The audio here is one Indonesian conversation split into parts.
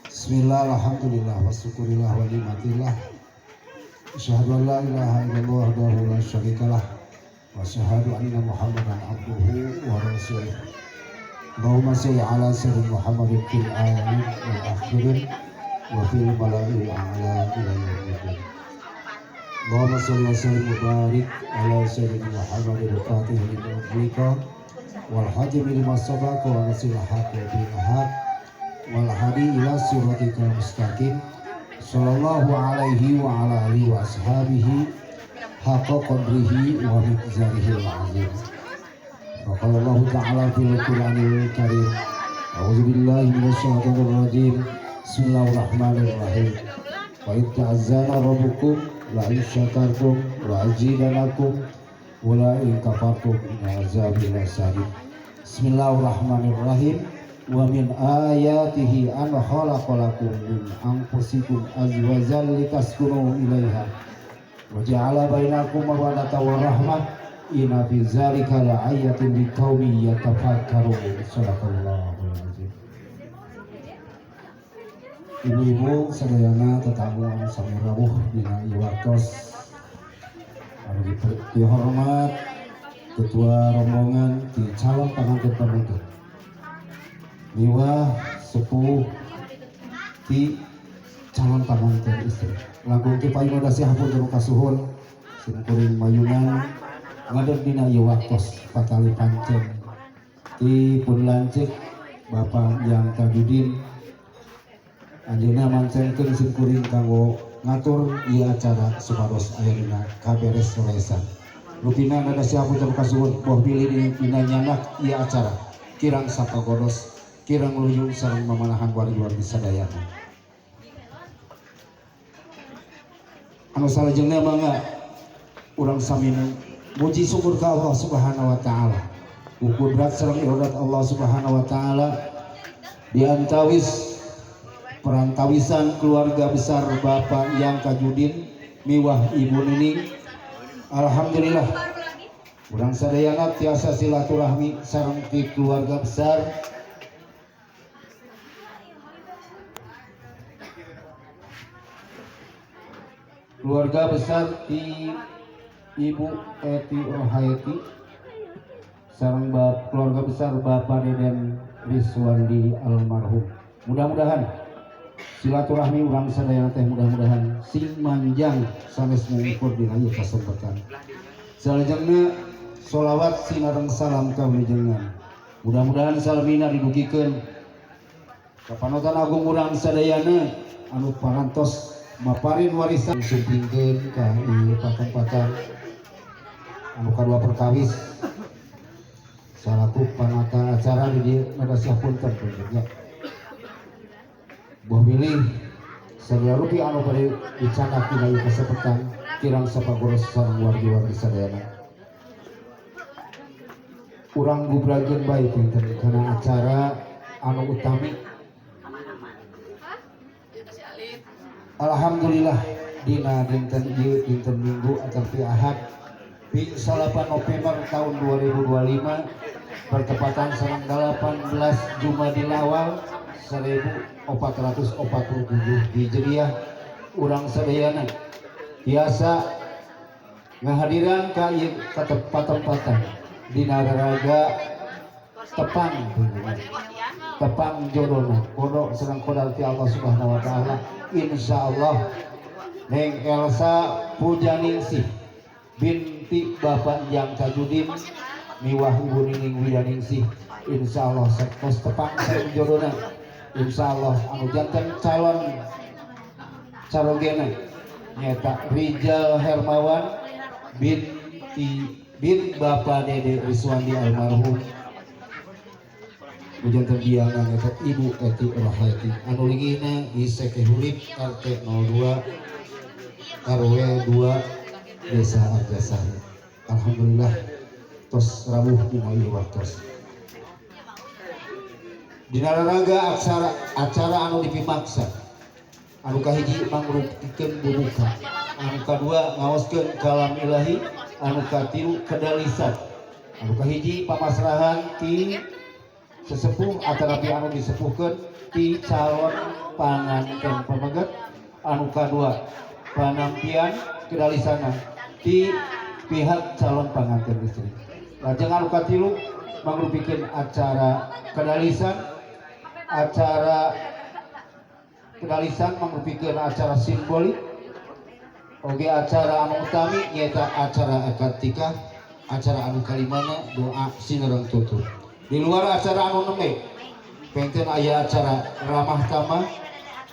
Bismillah, alhamdulillah, wa syukurillah, wa nikmatillah. Asyhadu an la ilaha illallah wahdahu la syarikalah wa asyhadu anna Muhammadan abduhu wa rasuluh. Allahumma shalli ala sayyidina Muhammadin fil alamin wal akhirin wa fil mala'il a'la ila yaumil. Allahumma shalli wa sallim wa barik ala sayyidina Muhammadin al-fatih lima ughliqa wal hatim lima sabaqa wa nasil haqq bil haqq wal hadi ila siratikal mustaqim sallallahu alaihi wa ala alihi wa ashabihi haqqa qadrihi wa miqdarihi al-azim. Wa qala Allah ta'ala fil Qur'anil karim a'udzu billahi minasyaitonir rajim bismillahirrahmanirrahim wa id ta'azzana rabbukum la in syakartum la azidanakum wa la in kafartum inna azabi lasadid. Bismillahirrahmanirrahim. Wa min ayatihi an khalaqalakum min anfusikum azwajan litaskunu ilaiha wa ja'ala bainakum mawaddatan wa rahmah inna fi dzalika laayatin liqaumin yatafakkarun. Shadaqallahul azim. Ibu-ibu sadayana tetamu anu sami rawuh dina ieu waktos anu dihormat ketua rombongan di calon pengantin pernikahan miwah sepuh di calon pengantin istri langkung ti painodasi hapunten kasuhun simkuring mayunan ngadeg dina ieu waktos patali pancen ti pun lanceuk Bapak yang Tajudin anjeunna mancenkeun simkuring kanggo ngatur ieu acara supados aya dina kaberes soresan rutina nadasi hapunten kasuhun boh pilih dina nyanak ieu acara kirang sapagodos kirang luyung sareng mamanahan wargi-wargi sadayana. Anu salajengna mangga urang sami muji syukur ka Allah Subhanahu wa taala. Kudrat sareng irodat Allah Subhanahu wa taala diantawis perantawisan keluarga besar Bapak Yang Tajudin miwah Ibu Nining. Alhamdulillah urang sadayana tiasa silaturahmi sareng ti keluarga besar di Ibu Eti Rohaiti sareng keluarga besar Bapak Deden Rizwandi almarhum. Mudah-mudahan silaturahmi urang sadayana teh mudah-mudahan sing manjang sanes ngukur dina ieu kasempatan. Salajengna sholawat sinareng salam ka wijengan. Mudah-mudahan salamina didugikeun ka panutan agung urang sadayana anu parantos maparin warisan supingkeun ka ieu patang-patang anu kadua perkawis salaku panata acara di dieu nadasi hapunten ya. Boh milih sadaya rupi anu bade dicanak dina ieu kasempatan kirang sapagoros sareng wargi-wargi sadayana. Urang gubrageun bae pinten kana acara anu utami. Alhamdulillah dina dinten ieu dinten Minggu ataupun Ahad ping 8 November tahun 2025 bertepatan sareng 18 Jumadil Awal 1447 Hijriah. Urang sadayana biasa ngahadiran ka ieu katempatan dina raraga tepang jodohna kodok sareng kodal ti Allah Subhanahu wa taala. Insyaallah Neng Elsa Pujaningsih binti Bapak Yang Tajudin miwah Ibu Nining Widaningsih insyaallah sakos tepang sareng jodohna insyaallah anu janten calon carogena nyata Rijal Hermawan bin Bapak Dede Rizwandi almarhum. Ujian terbiangan eta Ibu Eti Rohaiti anu ligina Iseke Hulip RT 02 RW 2 Desa Arjasari. Alhamdulillah tos rawuh dina ieu waktos. Dina raraga acara anu dipimaksa anu kahiji mangrupikeun bubuka, anu kadua ngaoskeun kalam ilahi, anu katilu kedalisan, anu kahiji pamasrahan ti sesepuh atau anu disepuhkeun ti calon panganten pameget, anu kadua panampian kedalisana di pihak calon pengantin istri. Lajeng anu katilu mangrupikeun acara kedalisan mangrupikeun acara simbolik oge acara anu utami nyaeta acara akad nikah, acara anu kalimana doa sinereng tutur. Di luar acara anu nembe pengten aya acara ramah tamah,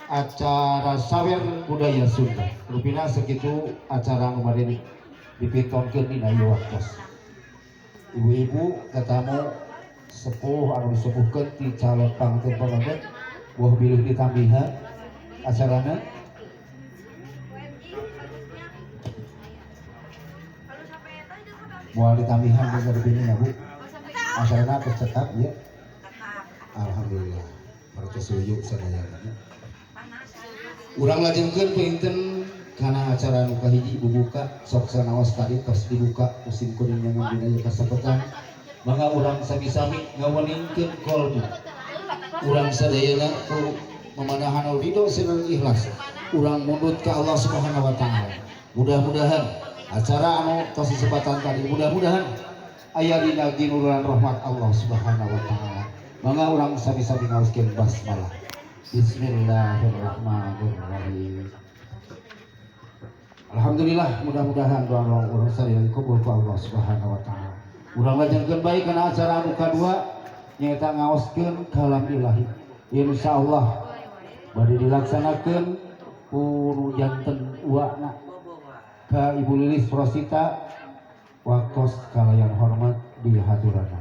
acara sawer budaya Sunda. Rupina segitu acara anu bade dipitonkeun dina ieu waktos. Ibu-ibu katamu sepuh anu disepuhkeun ti calon pangantin pameget buah bilih ditambihan acarana. Moal ditambihan bener bini ya Bu. Acarana tercetak ya. Alhamdulillah. Berarti setuju sadayana. Urang lajengkeun pinten kana acara anu kahiji bubuka sok sanaos tadi tos dibuka musim kuning yang dina kasapetan. Maka urang sami-sami ngaweningkeun kolbu. Urang sadayana ku memanahan ridho sareng ikhlas. Urang mundut ka Allah Subhanahu wa taala. Mudah-mudahan acara anu tos disebatan tadi mudah-mudahan aya dina ginurunan rahmat Allah Subhanahu wa taala. Mangga urang sami-sami ngaoskeun basmalah. Bismillahirrahmanirrahim. Alhamdulillah, mudah-mudahan doa urang sadaya dikabul ku Allah Subhanahu wa taala. Urang lajengkeun bae kana acara anu kadua nyaeta ngaoskeun kalam ilahi. Insyaallah bade dilaksanakeun ku janten uwana ka Ibu Lilis Rosita waktos kalayan hormat di haturana.